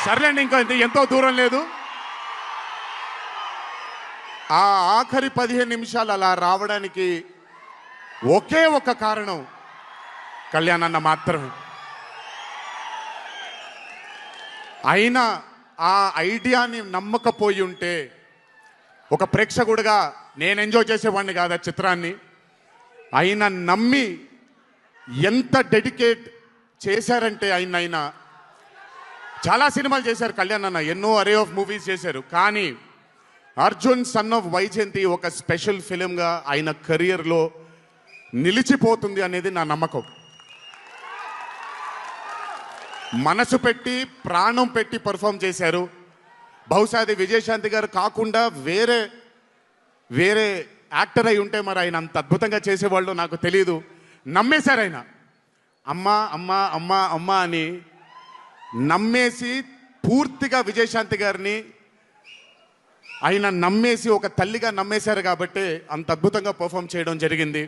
సర్లేండి, ఇంకా ఎంతో దూరం లేదు. ఆ ఆఖరి 15 నిమిషాలు అలా రావడానికి ఒకే ఒక కారణం కళ్యాణ్ అన్న మాత్రమే. అయినా ఆ ఐడియాని నమ్మకపోయి ఉంటే ఒక ప్రేక్షకుడిగా నేను ఎంజాయ్ చేసేవాడిని కాదు ఆ చిత్రాన్ని. అయినా నమ్మి ఎంత డెడికేట్ చేశారంటే ఆయన చాలా సినిమాలు చేశారు కళ్యాణ్ అన్న, ఎన్నో అరే ఆఫ్ మూవీస్ చేశారు. కానీ అర్జున్ సన్ ఆఫ్ వైజయంతి ఒక స్పెషల్ ఫిలింగా ఆయన కెరియర్లో నిలిచిపోతుంది అనేది నా నమ్మకం. మనసు పెట్టి ప్రాణం పెట్టి పర్ఫామ్ చేశారు. బహుశా అది విజయశాంతి గారు కాకుండా వేరే యాక్టర్ అయి ఉంటే మరి ఆయన అంత అద్భుతంగా చేసేవాళ్ళు నాకు తెలియదు. నమ్మేశారు ఆయన. అమ్మా అమ్మా అమ్మా అమ్మా అని నమ్మేసి పూర్తిగా విజయశాంతి గారిని ఆయన నమ్మేసి ఒక తల్లిగా నమ్మేశారు కాబట్టి అంత అద్భుతంగా పర్ఫామ్ చేయడం జరిగింది.